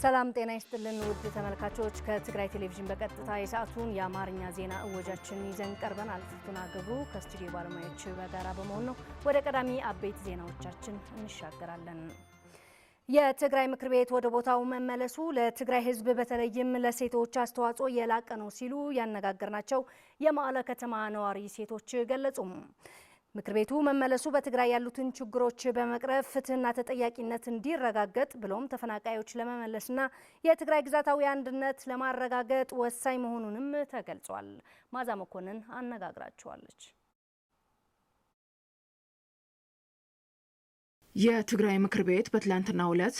ሰላም ጤና ይስጥልን ውድ ተመልካቾች ከትግራይ ቴሌቪዥን በቀጥታ የሰዓቱን የአማርኛ ዜና እወጃችን ይዘን ቀርበናል። ፍቱና ገብሩ ከስቱዲዮ ባለሙያዎች በጋራ በመሆን ነው። ወደ ቀዳሚ አበይት ዜናዎቻችን እንሻገራለን። የትግራይ ምክር ቤት ወደ ቦታው መመለሱ ለትግራይ ሕዝብ በተለይም ለሴቶች አስተዋጽኦ የላቀ ነው ሲሉ ያነጋገርናቸው የመቀለ ከተማ ነዋሪ ሴቶች ገለጹ። ምክር ቤቱ መመለሱ በትግራይ ያሉትን ችግሮች በመቅረፍ ፍትህና ተጠያቂነት እንዲረጋገጥ ብሎም ተፈናቃዮች ለመመለስና የትግራይ ግዛታዊ አንድነት ለማረጋገጥ ወሳኝ መሆኑንም ተገልጿል። ማዛ መኮንን አነጋግራቸዋለች። የትግራይ ምክር ቤት በትላንትናው ዕለት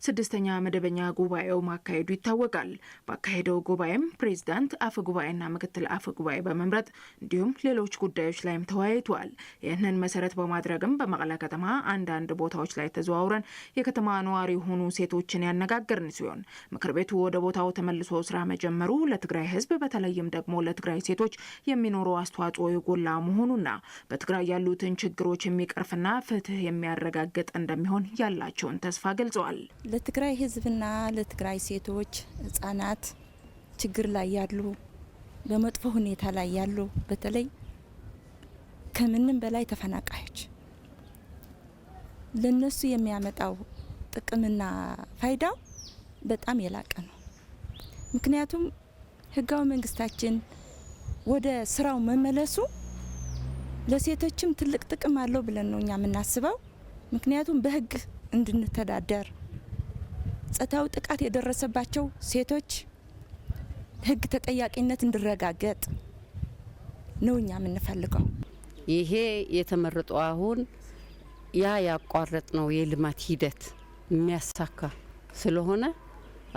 ስድስተኛ መደበኛ ጉባኤው ማካሄዱ ይታወቃል። ባካሄደው ጉባኤም ፕሬዝዳንት፣ አፈ ጉባኤና ምክትል አፈ ጉባኤ በመምረጥ እንዲሁም ሌሎች ጉዳዮች ላይም ተወያይቷል። ይህንን መሰረት በማድረግም በመቀለ ከተማ አንዳንድ ቦታዎች ላይ ተዘዋውረን የከተማ ነዋሪ የሆኑ ሴቶችን ያነጋገርን ሲሆን ምክር ቤቱ ወደ ቦታው ተመልሶ ስራ መጀመሩ ለትግራይ ሕዝብ በተለይም ደግሞ ለትግራይ ሴቶች የሚኖረው አስተዋጽኦ የጎላ መሆኑና በትግራይ ያሉትን ችግሮች የሚቀርፍና ፍትህ የሚያረጋግጥ እንደሚሆን ያላቸውን ተስፋ ገልጸዋል። ለትግራይ ህዝብና ለትግራይ ሴቶች፣ ህጻናት ችግር ላይ ያሉ በመጥፎ ሁኔታ ላይ ያሉ በተለይ ከምንም በላይ ተፈናቃዮች ለነሱ የሚያመጣው ጥቅምና ፋይዳው በጣም የላቀ ነው። ምክንያቱም ህጋዊ መንግስታችን ወደ ስራው መመለሱ ለሴቶችም ትልቅ ጥቅም አለው ብለን ነው እኛ የምናስበው። ምክንያቱም በህግ እንድንተዳደር ጾታዊ ጥቃት የደረሰባቸው ሴቶች ህግ ተጠያቂነት እንዲረጋገጥ ነው እኛ የምንፈልገው። ይሄ የተመረጠው አሁን ያቋረጥ ነው የልማት ሂደት የሚያሳካ ስለሆነ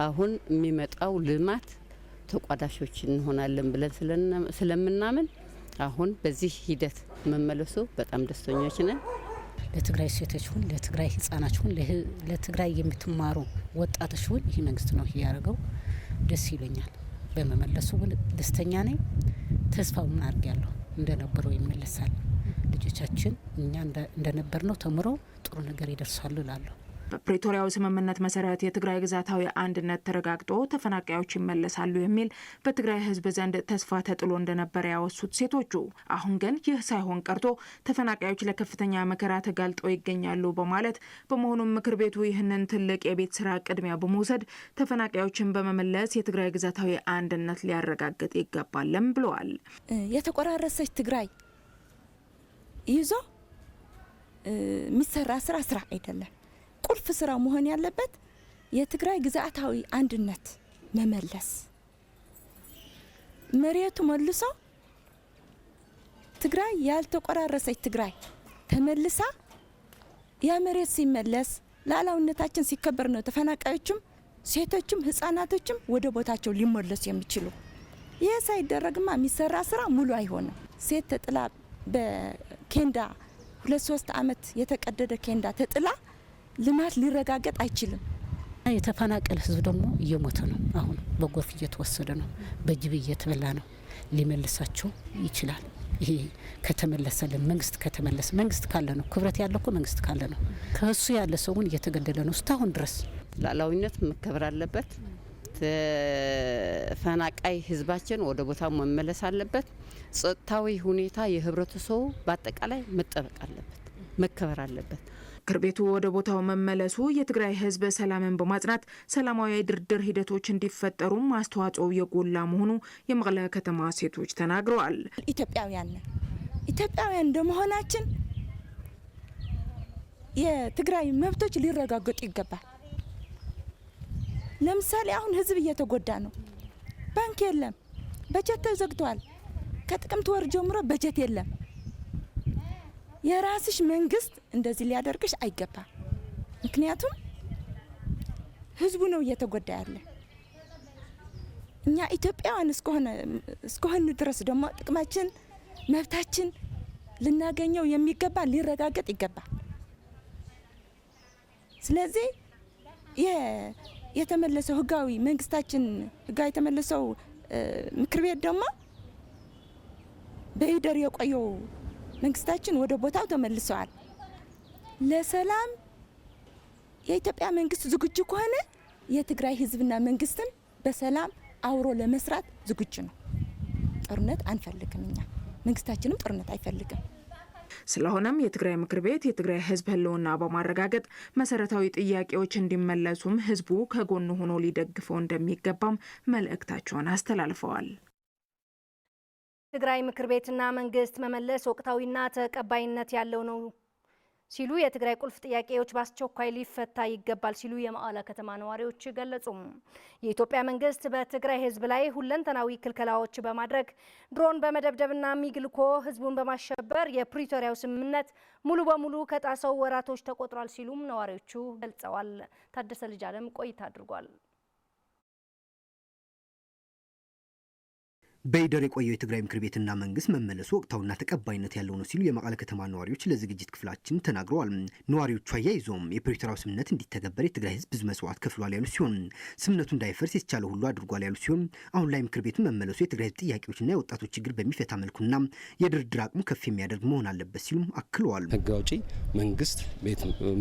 አሁን የሚመጣው ልማት ተቋዳሾች እንሆናለን ብለን ስለምናምን አሁን በዚህ ሂደት መመለሱ በጣም ደስተኞች ነን። ለትግራይ ሴቶች ሁን፣ ለትግራይ ህጻናት ሁን፣ ለትግራይ የምትማሩ ወጣቶች ሁን ይህ መንግስት ነው ያደረገው። ደስ ይለኛል። በመመለሱ ደስተኛ ነኝ። ተስፋው ምን አድርጋለሁ እንደነበረው ይመለሳል። ልጆቻችን እኛ እንደነበርነው ተምረው ጥሩ ነገር ይደርሳሉ እላለሁ። በፕሪቶሪያው ስምምነት መሰረት የትግራይ ግዛታዊ አንድነት ተረጋግጦ ተፈናቃዮች ይመለሳሉ የሚል በትግራይ ህዝብ ዘንድ ተስፋ ተጥሎ እንደነበረ ያወሱት ሴቶቹ አሁን ግን ይህ ሳይሆን ቀርቶ ተፈናቃዮች ለከፍተኛ መከራ ተጋልጠው ይገኛሉ በማለት በመሆኑም ምክር ቤቱ ይህንን ትልቅ የቤት ስራ ቅድሚያ በመውሰድ ተፈናቃዮችን በመመለስ የትግራይ ግዛታዊ አንድነት ሊያረጋግጥ ይገባልም ብለዋል። የተቆራረሰች ትግራይ ይዞ የሚሰራ ስራ አይደለም። ቁልፍ ስራ መሆን ያለበት የትግራይ ግዛታዊ አንድነት መመለስ፣ መሬቱ መልሶ ትግራይ ያልተቆራረሰች ትግራይ ተመልሳ ያ መሬት ሲመለስ ሉዓላዊነታችን ሲከበር ነው ተፈናቃዮችም ሴቶችም ህጻናቶችም ወደ ቦታቸው ሊመለሱ የሚችሉ። ይህ ሳይደረግማ የሚሰራ ስራ ሙሉ አይሆንም። ሴት ተጥላ በኬንዳ 2-3 ዓመት የተቀደደ ኬንዳ ተጥላ ልማት ሊረጋገጥ አይችልም። የተፈናቀለ ህዝብ ደግሞ እየሞተ ነው። አሁን በጎርፍ እየተወሰደ ነው፣ በጅብ እየተበላ ነው። ሊመልሳቸው ይችላል። ይሄ ከተመለሰልን መንግስት ካለ ነው ክብረት ያለው እኮ መንግስት ካለ ነው። ከሱ ያለ ሰውን እየተገደለ ነው እስካሁን ድረስ። ሉዓላዊነት መከበር አለበት። ተፈናቃይ ህዝባችን ወደ ቦታው መመለስ አለበት። ጾታዊ ሁኔታ የህብረተሰቡ በአጠቃላይ መጠበቅ አለበት፣ መከበር አለበት። ምክር ቤቱ ወደ ቦታው መመለሱ የትግራይ ህዝብ ሰላምን በማጽናት ሰላማዊ ድርድር ሂደቶች እንዲፈጠሩም አስተዋጽኦ የጎላ መሆኑ የመቀለ ከተማ ሴቶች ተናግረዋል። ኢትዮጵያውያን እንደመሆናችን የትግራይ መብቶች ሊረጋገጡ ይገባል። ለምሳሌ አሁን ህዝብ እየተጎዳ ነው። ባንክ የለም፣ በጀት ተዘግቷል። ከጥቅምት ወር ጀምሮ በጀት የለም። የራስሽ መንግስት እንደዚህ ሊያደርግሽ አይገባም። ምክንያቱም ህዝቡ ነው እየተጎዳ ያለ። እኛ ኢትዮጵያውያን እስከሆነ ድረስ ደግሞ ጥቅማችን መብታችን ልናገኘው የሚገባ ሊረጋገጥ ይገባል። ስለዚህ የተመለሰው ህጋዊ መንግስታችን ህጋዊ የተመለሰው ምክር ቤት ደግሞ በሂደር የቆየው መንግስታችን ወደ ቦታው ተመልሰዋል። ለሰላም የኢትዮጵያ መንግስት ዝግጁ ከሆነ የትግራይ ህዝብና መንግስትም በሰላም አውሮ ለመስራት ዝግጁ ነው። ጦርነት አንፈልግም እኛ፣ መንግስታችንም ጦርነት አይፈልግም። ስለሆነም የትግራይ ምክር ቤት የትግራይ ህዝብ ህልውና በማረጋገጥ መሰረታዊ ጥያቄዎች እንዲመለሱም ህዝቡ ከጎኑ ሆኖ ሊደግፈው እንደሚገባም መልእክታቸውን አስተላልፈዋል። ትግራይ ምክር ቤትና መንግስት መመለስ ወቅታዊና ተቀባይነት ያለው ነው ሲሉ የትግራይ ቁልፍ ጥያቄዎች በአስቸኳይ ሊፈታ ይገባል ሲሉ የመቀለ ከተማ ነዋሪዎች ገለጹ። የኢትዮጵያ መንግስት በትግራይ ህዝብ ላይ ሁለንተናዊ ክልከላዎች በማድረግ ድሮን በመደብደብና ሚግ ልኮ ህዝቡን በማሸበር የፕሪቶሪያው ስምምነት ሙሉ በሙሉ ከጣሰው ወራቶች ተቆጥሯል ሲሉም ነዋሪዎቹ ገልጸዋል። ታደሰ ልጅ አለም ቆይታ አድርጓል። በይደር የቆየው የትግራይ ምክር ቤትና መንግስት መመለሱ ወቅታዊና ተቀባይነት ያለው ነው ሲሉ የመቀለ ከተማ ነዋሪዎች ለዝግጅት ክፍላችን ተናግረዋል። ነዋሪዎቹ አያይዘውም የፕሪቶሪያው ስምምነት እንዲተገበር የትግራይ ህዝብ ብዙ መስዋዕት ከፍሏል ያሉ ሲሆን ስምምነቱ እንዳይፈርስ የተቻለ ሁሉ አድርጓል ያሉ ሲሆን አሁን ላይ ምክር ቤቱ መመለሱ የትግራይ ህዝብ ጥያቄዎችና የወጣቶች ችግር በሚፈታ መልኩና የድርድር አቅሙ ከፍ የሚያደርግ መሆን አለበት ሲሉም አክለዋል። ህግ አውጪ መንግስት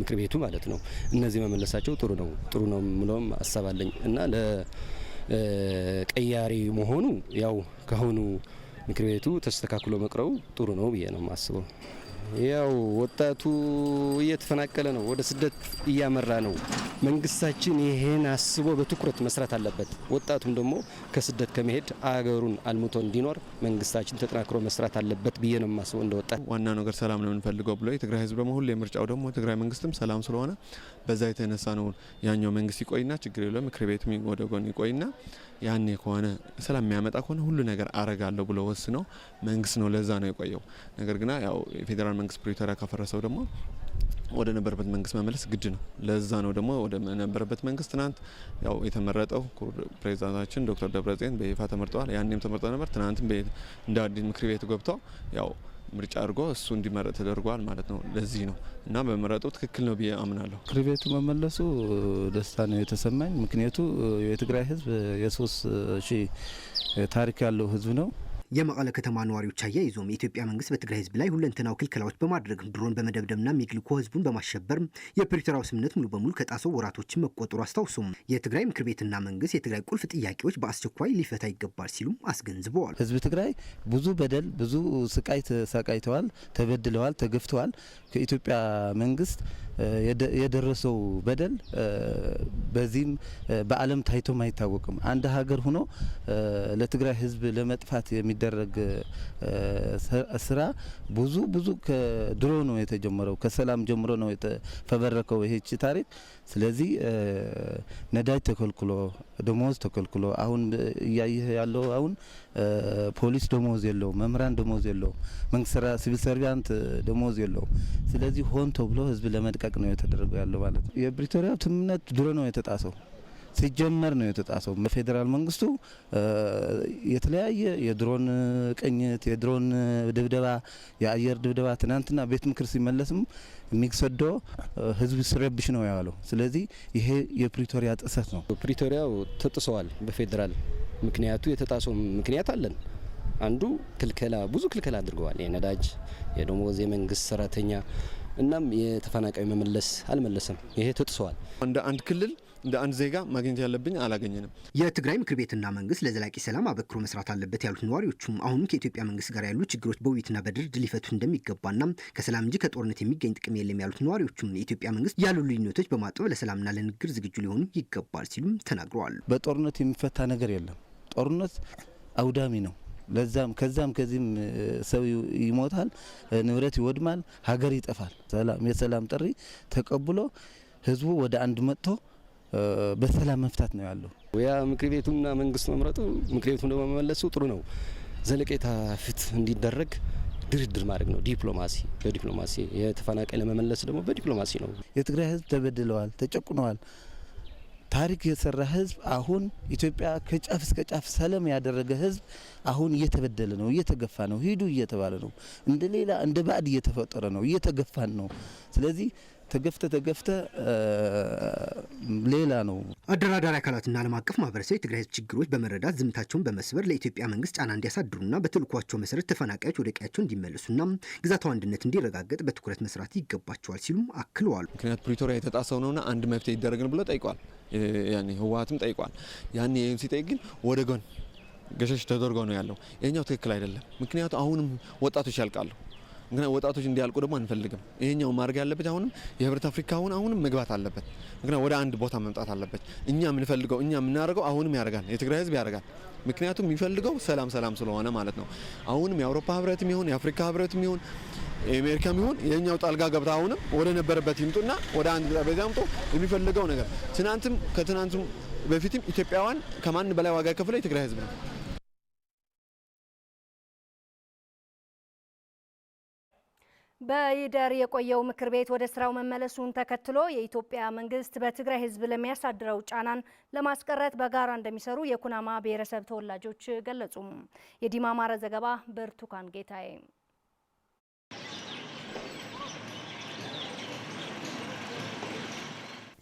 ምክር ቤቱ ማለት ነው እነዚህ መመለሳቸው ጥሩ ነው ምሎም አሳባለኝ እና ቀያሪ መሆኑ ያው ካሁኑ ምክር ቤቱ ተስተካክሎ መቅረቡ ጥሩ ነው ብዬ ነው ማስበው። ያው ወጣቱ እየተፈናቀለ ነው፣ ወደ ስደት እያመራ ነው። መንግስታችን ይሄን አስቦ በትኩረት መስራት አለበት። ወጣቱም ደግሞ ከስደት ከመሄድ አገሩን አልምቶ እንዲኖር መንግስታችን ተጠናክሮ መስራት አለበት ብዬ ነው ማስበው። እንደወጣት ዋና ነገር ሰላም ነው የምንፈልገው ብሎ የትግራይ ህዝብ ደግሞ ሁሌ ምርጫው ደግሞ የትግራይ መንግስትም ሰላም ስለሆነ በዛ የተነሳ ነው ያኛው መንግስት ይቆይና ችግር የለም ምክር ቤቱም ወደ ጎን ይቆይና ያኔ ከሆነ ሰላም የሚያመጣ ከሆነ ሁሉ ነገር አረጋለሁ ብሎ ወስነው መንግስት ነው ለዛ ነው የቆየው። ነገር ግን ያው የፌዴራል መንግስት ፕሪቶሪያ ካፈረሰው ደግሞ ወደ ነበረበት መንግስት መመለስ ግድ ነው። ለዛ ነው ደግሞ ወደ ነበረበት መንግስት ትናንት ያው የተመረጠው ፕሬዝዳንታችን ዶክተር ደብረጽዮን በይፋ ተመርጠዋል። ያኔም ተመርጠው ነበር። ትናንትም እንደ አዲስ ምክር ቤት ገብተው ያው ምርጫ አድርጎ እሱ እንዲመረጥ ተደርጓል ማለት ነው። ለዚህ ነው እና በመረጡ ትክክል ነው ብዬ አምናለሁ። ምክር ቤቱ መመለሱ ደስታ ነው የተሰማኝ። ምክንያቱ የትግራይ ህዝብ የ3000 ታሪክ ያለው ህዝብ ነው። የመቀለ ከተማ ነዋሪዎች አያይዞም የኢትዮጵያ መንግስት በትግራይ ህዝብ ላይ ሁለንተናዊ ክልከላዎች በማድረግ ድሮን በመደብደብና ሚግ ልኮ ህዝቡን በማሸበር የፕሪቶሪያው ስምምነት ሙሉ በሙሉ ከጣሰው ወራቶችን መቆጠሩ አስታውሱም የትግራይ ምክር ቤትና መንግስት የትግራይ ቁልፍ ጥያቄዎች በአስቸኳይ ሊፈታ ይገባል ሲሉም አስገንዝበዋል። ህዝብ ትግራይ ብዙ በደል፣ ብዙ ስቃይ ተሰቃይተዋል፣ ተበድለዋል፣ ተገፍተዋል። ከኢትዮጵያ መንግስት የደረሰው በደል በዚህም በዓለም ታይቶም አይታወቅም። አንድ ሀገር ሆኖ ለትግራይ ህዝብ ለመጥፋት የሚደረግ ስራ ብዙ ከድሮ ነው የተጀመረው። ከሰላም ጀምሮ ነው የተፈበረከው ይሄች ታሪክ። ስለዚህ ነዳጅ ተከልክሎ፣ ደሞዝ ተከልክሎ አሁን እያየህ ያለው አሁን ፖሊስ ደሞዝ የለው፣ መምህራን ደሞዝ የለው፣ መንግስት ሲቪል ሰርቫንት ደሞዝ የለው። ስለዚህ ሆን ተብሎ ህዝብ ለመድቀቅ ነው የተደረገው ያለው ማለት ነው። የፕሪቶሪያው ስምምነት ድሮ ነው የተጣሰው፣ ሲጀመር ነው የተጣሰው። በፌዴራል መንግስቱ የተለያየ የድሮን ቅኝት፣ የድሮን ድብደባ፣ የአየር ድብደባ ትናንትና ቤት ምክር ሲመለስም የሚሰዶ ህዝብ ሲረብሽ ነው ያለው። ስለዚህ ይሄ የፕሪቶሪያ ጥሰት ነው። ፕሪቶሪያው ተጥሰዋል በፌዴራል ምክንያቱ የተጣሰው ምክንያት አለን። አንዱ ክልከላ፣ ብዙ ክልከላ አድርገዋል። የነዳጅ፣ የደሞዝ፣ የመንግስት ሰራተኛ እናም የተፈናቃይ መመለስ አልመለሰም። ይሄ ተጥሰዋል። እንደ አንድ ክልል እንደ አንድ ዜጋ ማግኘት ያለብኝ አላገኘንም። የትግራይ ምክር ቤትና መንግስት ለዘላቂ ሰላም አበክሮ መስራት አለበት ያሉት ነዋሪዎቹም አሁንም ከኢትዮጵያ መንግስት ጋር ያሉ ችግሮች በውይይትና በድርድር ሊፈቱ እንደሚገባና ከሰላም እንጂ ከጦርነት የሚገኝ ጥቅም የለም ያሉት ነዋሪዎቹም የኢትዮጵያ መንግስት ያሉ ልዩነቶች በማጥበብ ለሰላምና ለንግግር ዝግጁ ሊሆኑ ይገባል ሲሉም ተናግረዋል። በጦርነት የሚፈታ ነገር የለም። ጦርነት አውዳሚ ነው። ከዛም ከዚህም ሰው ይሞታል፣ ንብረት ይወድማል፣ ሀገር ይጠፋል። የሰላም ጥሪ ተቀብሎ ህዝቡ ወደ አንድ መጥቶ በሰላም መፍታት ነው ያለው። ያ ምክር ቤቱና መንግስት መምረጡ ምክር ቤቱን ደግሞ መመለሱ ጥሩ ነው። ዘለቄታ ፍትህ እንዲደረግ ድርድር ማድረግ ነው። በዲፕሎማሲ የተፈናቃይ ለመመለስ ደግሞ በዲፕሎማሲ ነው። የትግራይ ህዝብ ተበድለዋል፣ ተጨቁነዋል። ታሪክ የሰራ ህዝብ አሁን ኢትዮጵያ ከጫፍ እስከ ጫፍ ሰላም ያደረገ ህዝብ አሁን እየተበደለ ነው፣ እየተገፋ ነው፣ ሂዱ እየተባለ ነው። እንደ ሌላ እንደ ባዕድ እየተፈጠረ ነው፣ እየተገፋን ነው። ስለዚህ ተገፍተ ሌላ ነው። አደራዳሪ አካላትና ዓለም አቀፍ ማህበረሰብ የትግራይ ህዝብ ችግሮች በመረዳት ዝምታቸውን በመስበር ለኢትዮጵያ መንግስት ጫና እንዲያሳድሩና በተልኳቸው መሰረት ተፈናቃዮች ወደ ቀያቸው እንዲመለሱና ግዛቱ አንድነት እንዲረጋገጥ በትኩረት መስራት ይገባቸዋል ሲሉም አክለዋል። ምክንያት ፕሪቶሪያ የተጣሰው ነውና አንድ መፍትሄ ይደረግን ብሎ ጠይቋል። ያኔ ህወሓትም ጠይቋል። ያኔ ይሄን ሲጠይቅ ግን ወደ ጎን ገሸሽ ተደርጎ ነው ያለው። ይሄኛው ትክክል አይደለም። ምክንያቱ አሁንም ወጣቶች ያልቃሉ። ምክንያቱም ወጣቶች እንዲያልቁ ደግሞ አንፈልግም። ይሄኛው ማድረግ ያለበት አሁንም የህብረት አፍሪካ አሁንም መግባት አለበት። ምክንያቱም ወደ አንድ ቦታ መምጣት አለበት። እኛ የምንፈልገው እኛ የምናደርገው አሁንም ያደርጋል። የትግራይ ህዝብ ያደርጋል። ምክንያቱም የሚፈልገው ሰላም ስለሆነ ማለት ነው። አሁንም የአውሮፓ ህብረትም ይሁን የአፍሪካ ህብረትም ይሁን የአሜሪካም ይሁን የኛው ጣልቃ ገብታ አሁንም ወደ ነበረበት ይምጡና ወደ አንድ ጠረጴዛ አምጥቶ የሚፈልገው ነገር ትናንትም ከትናንቱም በፊትም ኢትዮጵያውያን ከማን በላይ ዋጋ ከፍለ የትግራይ ህዝብ ነው። በይደር የቆየው ምክር ቤት ወደ ስራው መመለሱን ተከትሎ የኢትዮጵያ መንግስት በትግራይ ህዝብ ለሚያሳድረው ጫናን ለማስቀረት በጋራ እንደሚሰሩ የኩናማ ብሔረሰብ ተወላጆች ገለጹ። የዲማ ማረ ዘገባ ብርቱካን ጌታዬ።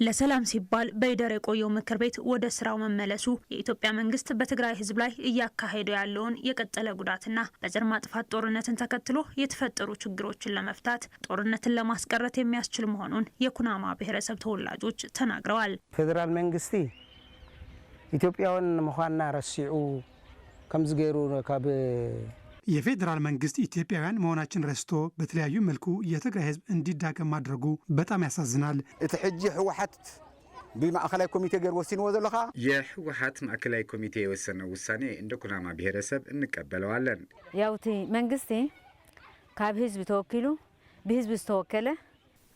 ለሰላም ሲባል በይደር የቆየው ምክር ቤት ወደ ስራው መመለሱ የኢትዮጵያ መንግስት በትግራይ ህዝብ ላይ እያካሄደ ያለውን የቀጠለ ጉዳትና በዘር ማጥፋት ጦርነትን ተከትሎ የተፈጠሩ ችግሮችን ለመፍታት ጦርነትን ለማስቀረት የሚያስችል መሆኑን የኩናማ ብሔረሰብ ተወላጆች ተናግረዋል። ፌደራል መንግስቲ ኢትዮጵያውን መኳና ረሲዑ ከምዝገሩ ካብ የፌዴራል መንግስት ኢትዮጵያውያን መሆናችን ረስቶ በተለያዩ መልኩ የትግራይ ህዝብ እንዲዳከም ማድረጉ በጣም ያሳዝናል። እቲ ሕጂ ህወሓት በማዕከላዊ ኮሚቴ ገር ወሲንዎ ዘለኻ የህወሓት ማዕከላዊ ኮሚቴ የወሰነው ውሳኔ እንደ ኩናማ ብሔረሰብ እንቀበለዋለን። ያውቲ መንግስቲ ካብ ህዝብ ተወኪሉ በህዝብ ተወከለ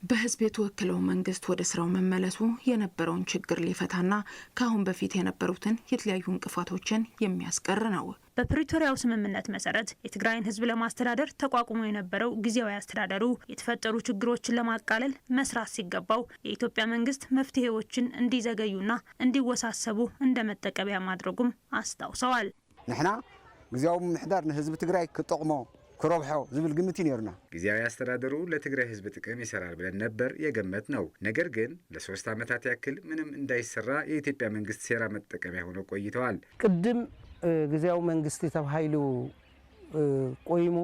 በህዝብ የተወከለው መንግስት ወደ ስራው መመለሱ የነበረውን ችግር ሊፈታና ከአሁን በፊት የነበሩትን የተለያዩ እንቅፋቶችን የሚያስቀር ነው። በፕሪቶሪያው ስምምነት መሰረት የትግራይን ህዝብ ለማስተዳደር ተቋቁሞ የነበረው ጊዜያዊ አስተዳደሩ የተፈጠሩ ችግሮችን ለማቃለል መስራት ሲገባው የኢትዮጵያ መንግስት መፍትሄዎችን እንዲዘገዩና እንዲወሳሰቡ እንደ መጠቀሚያ ማድረጉም አስታውሰዋል። ንሕና ጊዜያዊ ምሕዳር ለህዝብ ትግራይ ክጠቅሞ ክረብሖ ዝብል ግምት ይነርና ጊዜያዊ አስተዳደሩ ለትግራይ ህዝብ ጥቅም ይሰራል ብለን ነበር የገመት ነው። ነገር ግን ለ3 ዓመታት ያክል ምንም እንዳይሰራ የኢትዮጵያ መንግስት ሴራ መጠቀሚያ ሆነው ቆይተዋል። ቅድም ጊዜያዊ መንግስቲ ተባሂሉ ቆይሙ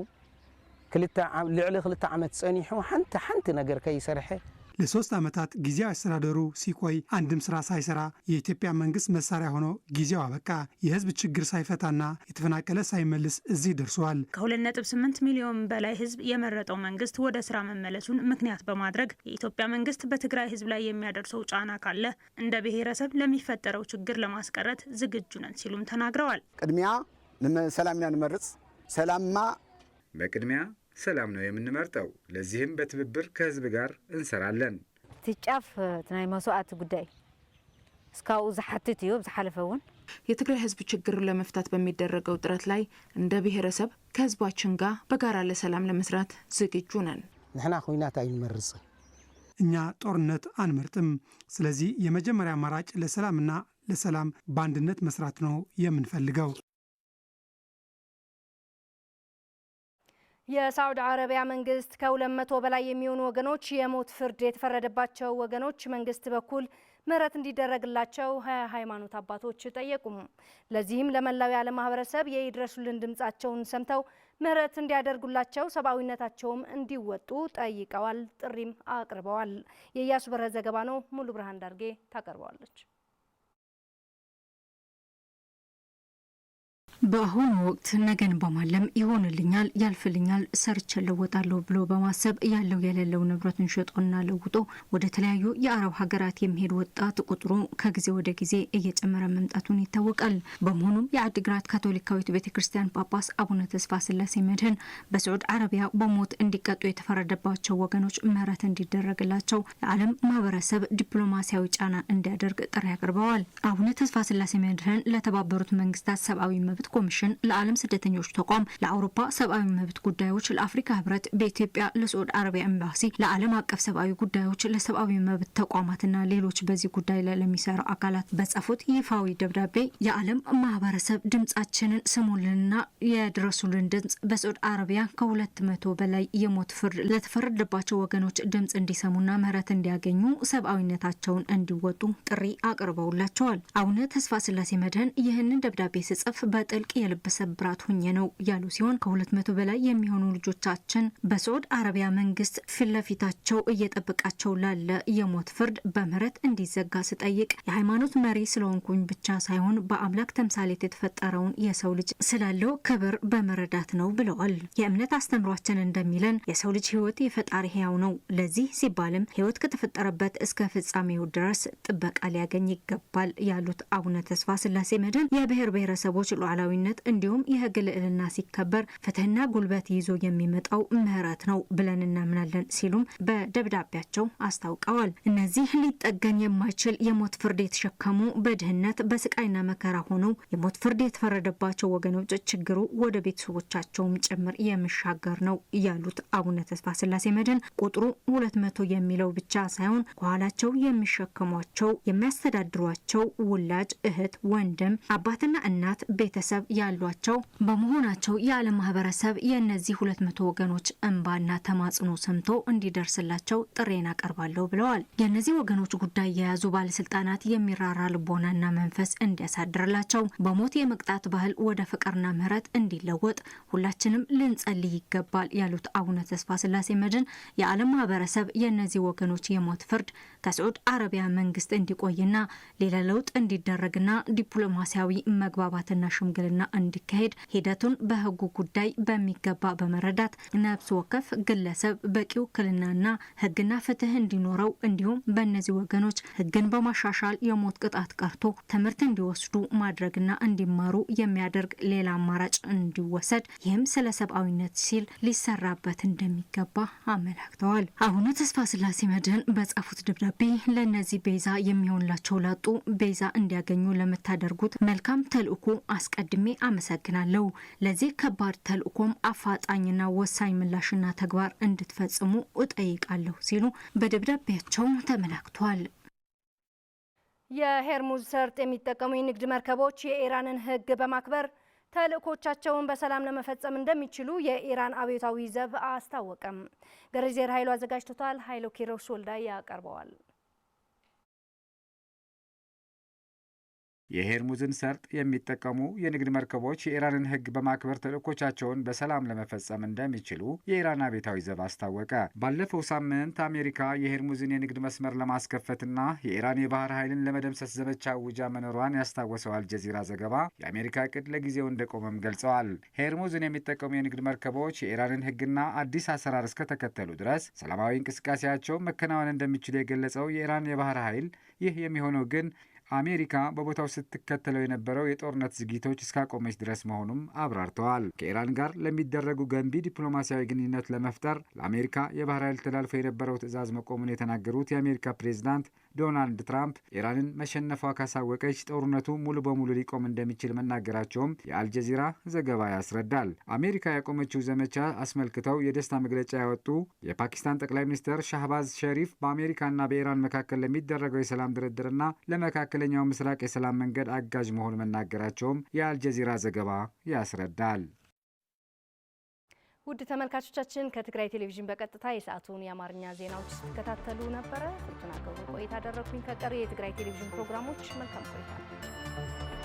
ልዕሊ 2 ዓመት ጸኒሑ ሓንቲ ነገር ከይሰርሐ ለ3 ዓመታት ጊዜያዊ አስተዳደሩ ሲቆይ አንድም ስራ ሳይሰራ የኢትዮጵያ መንግስት መሳሪያ ሆኖ ጊዜው አበቃ። የህዝብ ችግር ሳይፈታና የተፈናቀለ ሳይመልስ እዚህ ደርሷል። ከ2.8 ሚሊዮን በላይ ህዝብ የመረጠው መንግስት ወደ ስራ መመለሱን ምክንያት በማድረግ የኢትዮጵያ መንግስት በትግራይ ህዝብ ላይ የሚያደርሰው ጫና ካለ እንደ ብሔረሰብ ለሚፈጠረው ችግር ለማስቀረት ዝግጁ ነን ሲሉም ተናግረዋል። ቅድሚያ ሰላምና ንመርጽ ሰላምማ በቅድሚያ ሰላም ነው የምንመርጠው። ለዚህም በትብብር ከህዝብ ጋር እንሰራለን። ትጫፍ ናይ መስዋዕት ጉዳይ እስካው ዝሐትት እዩ ዝሐለፈውን የትግራይ ህዝብ ችግር ለመፍታት በሚደረገው ጥረት ላይ እንደ ብሔረሰብ ከህዝባችን ጋር በጋራ ለሰላም ለመስራት ዝግጁ ነን። ንሕና ኩናት አይንመርጽ እኛ ጦርነት አንመርጥም። ስለዚህ የመጀመሪያ አማራጭ ለሰላምና ለሰላም በአንድነት መስራት ነው የምንፈልገው። የሳዑዲ አረቢያ መንግስት ከ200 በላይ የሚሆኑ ወገኖች የሞት ፍርድ የተፈረደባቸው ወገኖች መንግስት በኩል ምህረት እንዲደረግላቸው ሃይማኖት አባቶች ጠየቁም። ለዚህም ለመላው የዓለም ማህበረሰብ የይድረሱልን ድምጻቸውን ሰምተው ምህረት እንዲያደርጉላቸው ሰብአዊነታቸውም እንዲወጡ ጠይቀዋል፣ ጥሪም አቅርበዋል። የኢያሱ በረሀ ዘገባ ነው። ሙሉ ብርሃን ዳርጌ ታቀርበዋለች። በአሁኑ ወቅት ነገን በማለም ይሆንልኛል፣ ያልፍልኛል፣ ሰርቼ ለወጣለሁ ብሎ በማሰብ ያለው የሌለው ንብረቱን ሸጦና ለውጦ ወደ ተለያዩ የአረብ ሀገራት የሚሄድ ወጣት ቁጥሩ ከጊዜ ወደ ጊዜ እየጨመረ መምጣቱን ይታወቃል። በመሆኑም የአዲግራት ካቶሊካዊት ቤተክርስቲያን ጳጳስ አቡነ ተስፋ ስላሴ መድህን በሳዑዲ አረቢያ በሞት እንዲቀጡ የተፈረደባቸው ወገኖች ምህረት እንዲደረግላቸው የዓለም ማህበረሰብ ዲፕሎማሲያዊ ጫና እንዲያደርግ ጥሪ አቅርበዋል። አቡነ ተስፋ ስላሴ መድህን ለተባበሩት መንግስታት ሰብአዊ መብት ኮሚሽን፣ ለዓለም ስደተኞች ተቋም፣ ለአውሮፓ ሰብአዊ መብት ጉዳዮች፣ ለአፍሪካ ህብረት፣ በኢትዮጵያ ለሳዑዲ አረቢያ ኤምባሲ፣ ለዓለም አቀፍ ሰብአዊ ጉዳዮች፣ ለሰብአዊ መብት ተቋማትና ሌሎች በዚህ ጉዳይ ላይ ለሚሰሩ አካላት በጻፉት ይፋዊ ደብዳቤ የዓለም ማህበረሰብ ድምጻችንን ስሙልንና የድረሱልን ድምጽ በሳዑዲ አረቢያ ከ200 በላይ የሞት ፍርድ ለተፈረደባቸው ወገኖች ድምጽ እንዲሰሙና ምህረት እንዲያገኙ ሰብአዊነታቸውን እንዲወጡ ጥሪ አቅርበውላቸዋል። አቡነ ተስፋ ስላሴ መድህን ይህንን ደብዳቤ ስጽፍ በጥልቅ የልብ ስብራት ሆኜ ነው ያሉ ሲሆን ከ200 በላይ የሚሆኑ ልጆቻችን በሳዑዲ አረቢያ መንግስት ፊት ለፊታቸው እየጠበቃቸው ላለ የሞት ፍርድ በምህረት እንዲዘጋ ስጠይቅ የሃይማኖት መሪ ስለሆንኩኝ ብቻ ሳይሆን በአምላክ ተምሳሌት የተፈጠረውን የሰው ልጅ ስላለው ክብር በመረዳት ነው ብለዋል። የእምነት አስተምሯችን እንደሚለን የሰው ልጅ ህይወት የፈጣሪ ህያው ነው። ለዚህ ሲባልም ህይወት ከተፈጠረበት እስከ ፍጻሜው ድረስ ጥበቃ ሊያገኝ ይገባል ያሉት አቡነ ተስፋ ስላሴ መድህን የብሔር ብሔረሰቦች ሉዓላዊነት እንዲሁም የህግ ልዕልና ሲከበር ፍትህና ጉልበት ይዞ የሚመጣው ምህረት ነው ብለን እናምናለን ሲሉም በደብዳቤያቸው አስታውቀዋል። እነዚህ ሊጠገን የማይችል የሞት ፍርድ የተሸከሙ በድህነት በስቃይና መከራ ሆነው የሞት ፍርድ የተፈረደባቸው ወገኖች ችግሩ ወደ ቤተሰቦቻቸውም ጭምር የሚሻገር ነው ያሉት አቡነ ተስፋ ስላሴ መድህን ቁጥሩ 200 የሚለው ብቻ ሳይሆን ከኋላቸው የሚሸከሟቸው የሚያስተዳድሯቸው ውላጅ እህት፣ ወንድም፣ አባትና እናት ቤተሰብ ያሏቸው በመሆናቸው የዓለም ማህበረሰብ የእነዚህ 200 ወገኖች እንባና ተማጽኖ ሰምቶ እንዲደርስላቸው ጥሬን አቀርባለሁ ብለዋል። የእነዚህ ወገኖች ጉዳይ የያዙ ባለስልጣናት የሚራራ ልቦናና መንፈስ እንዲያሳድርላቸው በሞት የመቅጣት ባህል ወደ ፍቅርና ምህረት እንዲለወጥ ሁላችንም ልንጸልይ ይገባል ያሉት አቡነ ተስፋ ስላሴ መድህን የዓለም ማህበረሰብ የእነዚህ ወገኖች የሞት ፍርድ ከሳዑዲ አረቢያ መንግስት እንዲቆይና ሌላ ለውጥ እንዲደረግና ዲፕሎማሲያዊ መግባባትና ሽምግልና እንዲካሄድ ሂደቱን በህጉ ጉዳይ በሚገባ በመረዳት ነፍስ ወከፍ ግለሰብ በቂ ውክልናና ህግና ፍትህ እንዲኖረው እንዲሁም በእነዚህ ወገኖች ህግን በማሻሻል የሞት ቅጣት ቀርቶ ትምህርት እንዲወስዱ ማድረግና እንዲማሩ የሚያደርግ ሌላ አማራጭ እንዲወሰድ ይህም ስለ ሰብአዊነት ሲል ሊሰራበት እንደሚገባ አመላክተዋል። አቡነ ተስፋ ስላሴ መድህን በጻፉት ደብዳቤ ለእነዚህ ቤዛ የሚሆንላቸው ላጡ ቤዛ እንዲያገኙ ለምታደርጉት መልካም ተልእኮ አስቀድሜ አመሰግናለሁ። ለዚህ ከባድ ተልእኮም አፋጣኝና ወሳኝ ምላሽና ተግባር እንድትፈጽሙ እጠይቃለሁ ሲሉ በደብዳቤያቸው ተመላክቷል። የሄርሙዝ ሰርጥ የሚጠቀሙ የንግድ መርከቦች የኢራንን ህግ በማክበር ተልእኮቻቸውን በሰላም ለመፈጸም እንደሚችሉ የኢራን አብዮታዊ ዘብ አስታወቀም። ገረዜር ኃይሉ አዘጋጅቶታል። ኃይሉ ኪሮስ ወልዳ ያቀርበዋል። የሄርሙዝን ሰርጥ የሚጠቀሙ የንግድ መርከቦች የኢራንን ህግ በማክበር ተልእኮቻቸውን በሰላም ለመፈጸም እንደሚችሉ የኢራን አብዮታዊ ዘብ አስታወቀ። ባለፈው ሳምንት አሜሪካ የሄርሙዝን የንግድ መስመር ለማስከፈትና የኢራን የባህር ኃይልን ለመደምሰስ ዘመቻ አውጃ መኖሯን ያስታወሰው አልጀዚራ ዘገባ የአሜሪካ እቅድ ለጊዜው እንደቆመም ገልጸዋል። ሄርሙዝን የሚጠቀሙ የንግድ መርከቦች የኢራንን ህግና አዲስ አሰራር እስከተከተሉ ድረስ ሰላማዊ እንቅስቃሴያቸው መከናወን እንደሚችሉ የገለጸው የኢራን የባህር ኃይል ይህ የሚሆነው ግን አሜሪካ በቦታው ስትከተለው የነበረው የጦርነት ዝግጅቶች እስካቆመች ድረስ መሆኑም አብራርተዋል። ከኢራን ጋር ለሚደረጉ ገንቢ ዲፕሎማሲያዊ ግንኙነት ለመፍጠር ለአሜሪካ የባህር ኃይል ተላልፎ የነበረው ትዕዛዝ መቆሙን የተናገሩት የአሜሪካ ፕሬዝዳንት ዶናልድ ትራምፕ ኢራንን መሸነፏ ካሳወቀች ጦርነቱ ሙሉ በሙሉ ሊቆም እንደሚችል መናገራቸውም የአልጀዚራ ዘገባ ያስረዳል። አሜሪካ ያቆመችው ዘመቻ አስመልክተው የደስታ መግለጫ ያወጡ የፓኪስታን ጠቅላይ ሚኒስትር ሻህባዝ ሸሪፍ በአሜሪካና በኢራን መካከል ለሚደረገው የሰላም ድርድርና ለመካከለኛው ምስራቅ የሰላም መንገድ አጋዥ መሆኑን መናገራቸውም የአልጀዚራ ዘገባ ያስረዳል። ውድ ተመልካቾቻችን ከትግራይ ቴሌቪዥን በቀጥታ የሰዓቱን የአማርኛ ዜናዎች ስትከታተሉ ነበረ። ፍርቱና ገብሩ ቆይታ አደረኩኝ። ከቀሪ የትግራይ ቴሌቪዥን ፕሮግራሞች መልካም ቆይታ።